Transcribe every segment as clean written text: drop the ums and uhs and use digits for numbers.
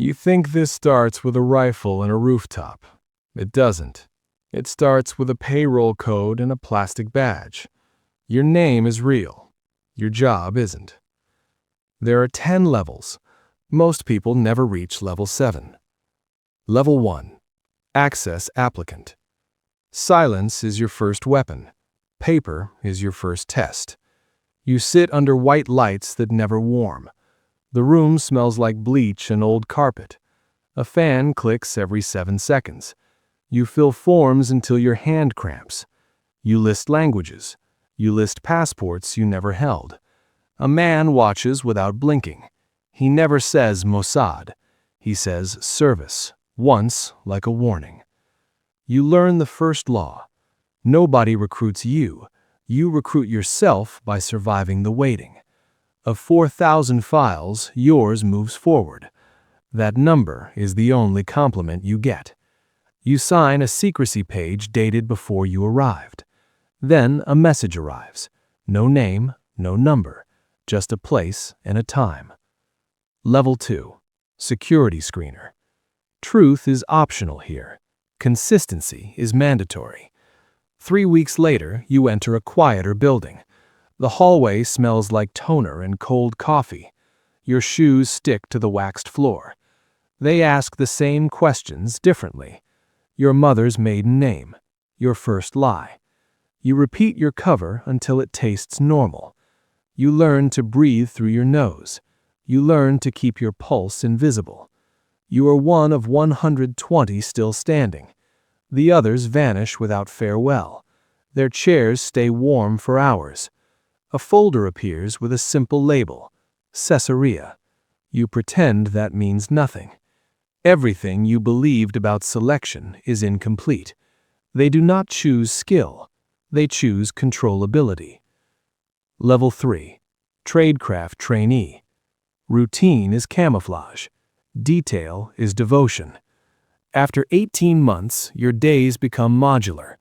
You think this starts with a rifle and a rooftop. It doesn't. It starts with a payroll code and a plastic badge. Your name is real. Your job isn't. There are 10 levels. Most people never reach level 7. Level 1. Access applicant. Silence is your first weapon. Paper is your first test. You sit under white lights that never warm. The room smells like bleach and old carpet. A fan clicks every 7 seconds. You fill forms until your hand cramps. You list languages. You list passports you never held. A man watches without blinking. He never says Mossad. He says service, once like a warning. You learn the first law. Nobody recruits you. You recruit yourself by surviving the waiting. Of 4,000 files, yours moves forward. That number is the only compliment you get. You sign a secrecy page dated before you arrived. Then a message arrives. No name, no number, just a place and a time. Level 2. Security screener. Truth is optional here. Consistency is mandatory. 3 weeks later, you enter a quieter building. The hallway smells like toner and cold coffee. Your shoes stick to the waxed floor. They ask the same questions differently. Your mother's maiden name. Your first lie. You repeat your cover until it tastes normal. You learn to breathe through your nose. You learn to keep your pulse invisible. You are one of 120 still standing. The others vanish without farewell. Their chairs stay warm for hours. A folder appears with a simple label, Caesarea. You pretend that means nothing. Everything you believed about selection is incomplete. They do not choose skill. They choose controllability. Level 3. Tradecraft trainee. Routine is camouflage. Detail is devotion. After 18 months, your days become modular.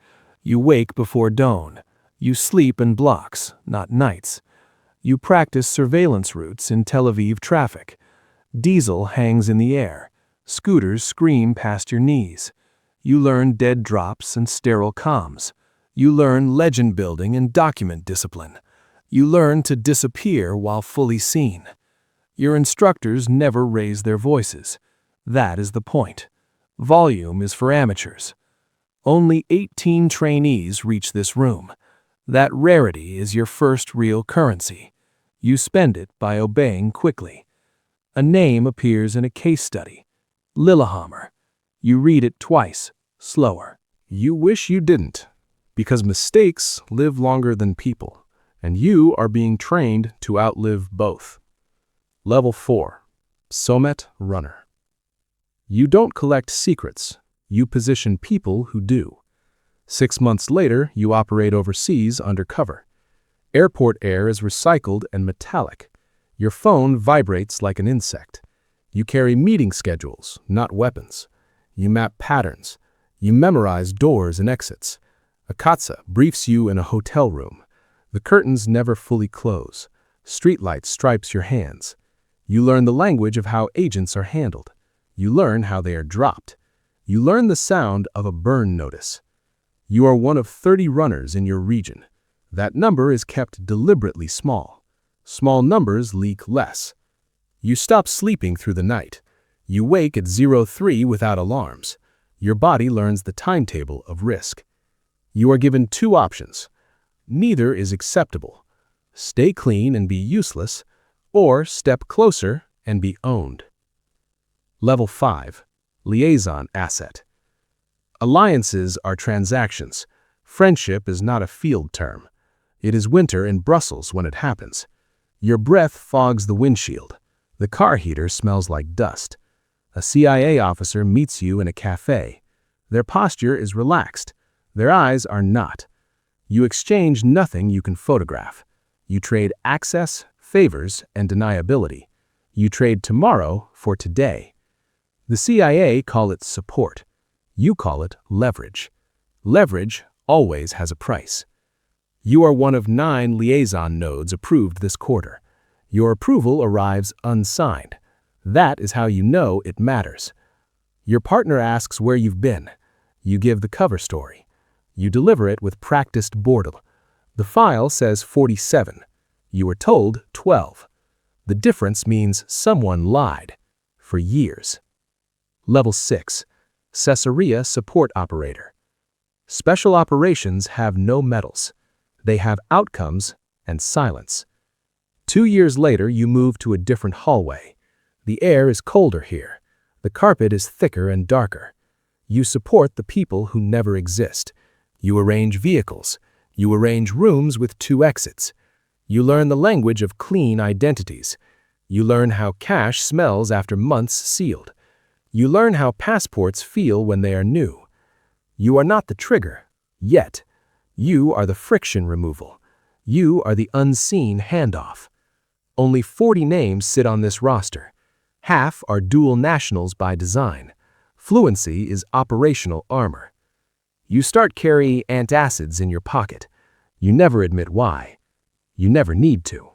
You wake before dawn. You sleep in blocks, not nights. You practice surveillance routes in Tel Aviv traffic. Diesel hangs in the air. Scooters scream past your knees. You learn dead drops and sterile comms. You learn legend building and document discipline. You learn to disappear while fully seen. Your instructors never raise their voices. That is the point. Volume is for amateurs. Only 18 trainees reach this room. That rarity is your first real currency. You spend it by obeying quickly. A name appears in a case study. Lillehammer. You read it twice, slower. You wish you didn't, because mistakes live longer than people, and you are being trained to outlive both. Level 4. Somet Runner. You don't collect secrets. You position people who do. 6 months later, you operate overseas undercover. Airport air is recycled and metallic. Your phone vibrates like an insect. You carry meeting schedules, not weapons. You map patterns. You memorize doors and exits. A katsa briefs you in a hotel room. The curtains never fully close. Streetlight stripes your hands. You learn the language of how agents are handled. You learn how they are dropped. You learn the sound of a burn notice. You are one of 30 runners in your region. That number is kept deliberately small. Small numbers leak less. You stop sleeping through the night. You wake at 03 without alarms. Your body learns the timetable of risk. You are given 2 options. Neither is acceptable. Stay clean and be useless, or step closer and be owned. Level 5. Liaison asset. Alliances are transactions. Friendship is not a field term. It is winter in Brussels when it happens. Your breath fogs the windshield. The car heater smells like dust. A CIA officer meets you in a cafe. Their posture is relaxed. Their eyes are not. You exchange nothing you can photograph. You trade access, favors, and deniability. You trade tomorrow for today. The CIA call it support. You call it leverage. Leverage always has a price. You are one of 9 liaison nodes approved this quarter. Your approval arrives unsigned. That is how you know it matters. Your partner asks where you've been. You give the cover story. You deliver it with practiced boredom. The file says 47. You were told 12. The difference means someone lied. For years. Level 6. Caesarea Support Operator. Special operations have no medals. They have outcomes and silence. 2 years later, you move to a different hallway. The air is colder here. The carpet is thicker and darker. You support the people who never exist. You arrange vehicles. You arrange rooms with 2 exits. You learn the language of clean identities. You learn how cash smells after months sealed. You learn how passports feel when they are new. You are not the trigger, yet. You are the friction removal. You are the unseen handoff. Only 40 names sit on this roster. Half are dual nationals by design. Fluency is operational armor. You start carrying antacids in your pocket. You never admit why. You never need to.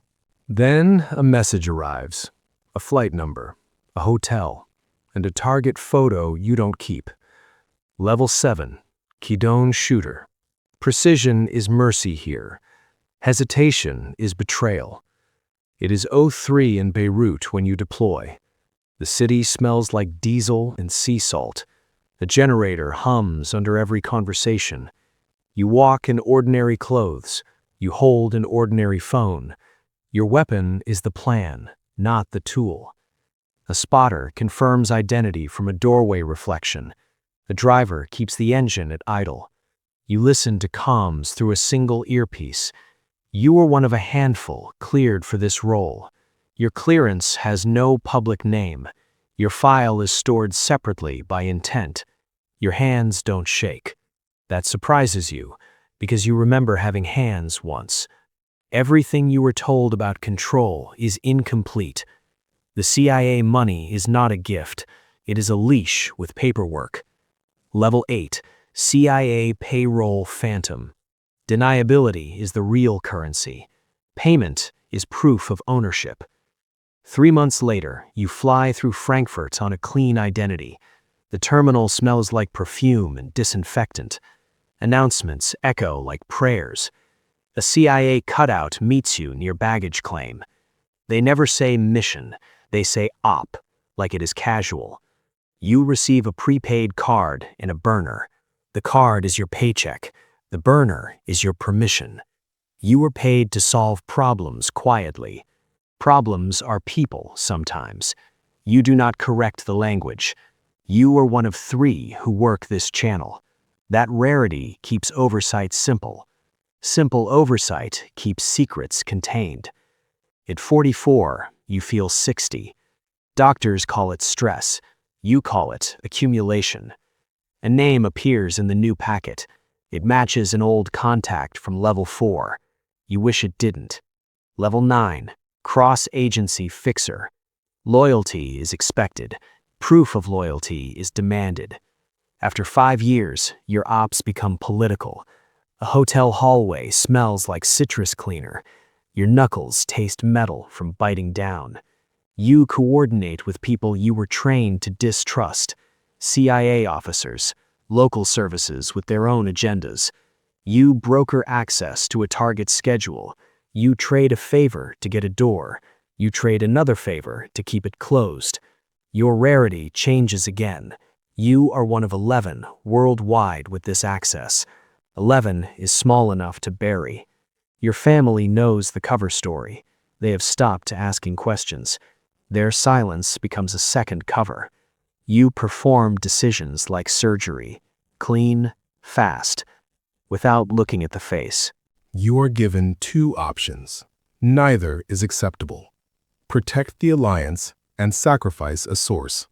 Then a message arrives, a flight number, a hotel, and a target photo you don't keep. Level 7, Kidon Shooter. Precision is mercy here. Hesitation is betrayal. It is 03 in Beirut when you deploy. The city smells like diesel and sea salt. The generator hums under every conversation. You walk in ordinary clothes. You hold an ordinary phone. Your weapon is the plan, not the tool. A spotter confirms identity from a doorway reflection. The driver keeps the engine at idle. You listen to comms through a single earpiece. You are one of a handful cleared for this role. Your clearance has no public name. Your file is stored separately by intent. Your hands don't shake. That surprises you, because you remember having hands once. Everything you were told about control is incomplete. The CIA money is not a gift. It is a leash with paperwork. Level 8, CIA Payroll Phantom. Deniability is the real currency. Payment is proof of ownership. 3 months later, you fly through Frankfurt on a clean identity. The terminal smells like perfume and disinfectant. Announcements echo like prayers. A CIA cutout meets you near baggage claim. They never say mission, they say op, like it is casual. You receive a prepaid card and a burner. The card is your paycheck. The burner is your permission. You are paid to solve problems quietly. Problems are people sometimes. You do not correct the language. You are one of 3 who work this channel. That rarity keeps oversight simple. Simple oversight keeps secrets contained. At 44, you feel 60. Doctors call it stress. You call it accumulation. A name appears in the new packet. It matches an old contact from level 4. You wish it didn't. Level 9, Cross-Agency Fixer. Loyalty is expected. Proof of loyalty is demanded. After 5 years, your ops become political. A hotel hallway smells like citrus cleaner. Your knuckles taste metal from biting down. You coordinate with people you were trained to distrust. CIA officers, local services with their own agendas. You broker access to a target's schedule. You trade a favor to get a door. You trade another favor to keep it closed. Your rarity changes again. You are one of 11 worldwide with this access. 11 is small enough to bury. Your family knows the cover story. They have stopped asking questions. Their silence becomes a second cover. You perform decisions like surgery, clean, fast, without looking at the face. You are given 2 options. Neither is acceptable. Protect the alliance and sacrifice a source.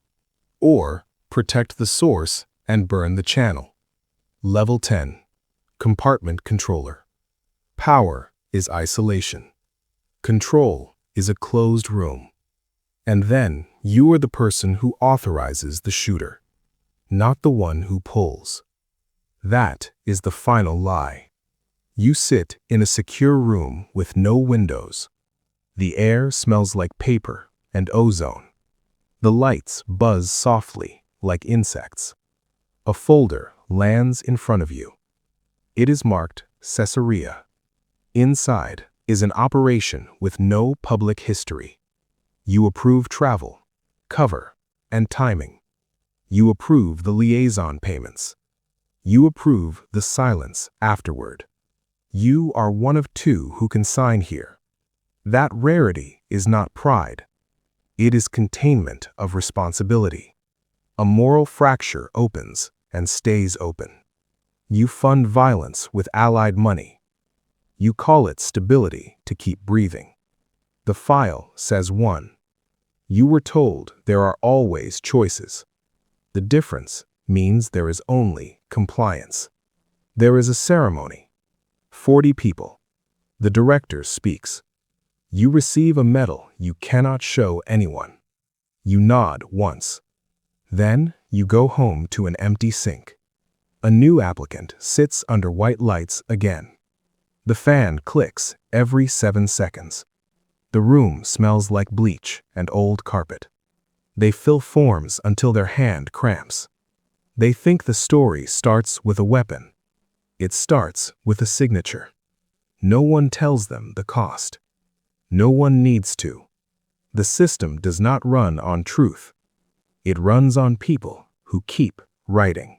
Or protect the source and burn the channel. Level 10. Compartment Controller. Power is isolation. Control is a closed room. And then you are the person who authorizes the shooter, not the one who pulls. That is the final lie. You sit in a secure room with no windows. The air smells like paper and ozone. The lights buzz softly, like insects. A folder lands in front of you. It is marked Caesarea. Inside is an operation with no public history. You approve travel, cover, and timing. You approve the liaison payments. You approve the silence afterward. You are one of two who can sign here. That rarity is not pride. It is containment of responsibility. A moral fracture opens and stays open. You fund violence with allied money. You call it stability to keep breathing. The file says 1. You were told there are always choices. The difference means there is only compliance. There is a ceremony. 40 people. The director speaks. You receive a medal you cannot show anyone. You nod once. Then you go home to an empty sink. A new applicant sits under white lights again. The fan clicks every 7 seconds. The room smells like bleach and old carpet. They fill forms until their hand cramps. They think the story starts with a weapon. It starts with a signature. No one tells them the cost. No one needs to. The system does not run on truth. It runs on people who keep writing.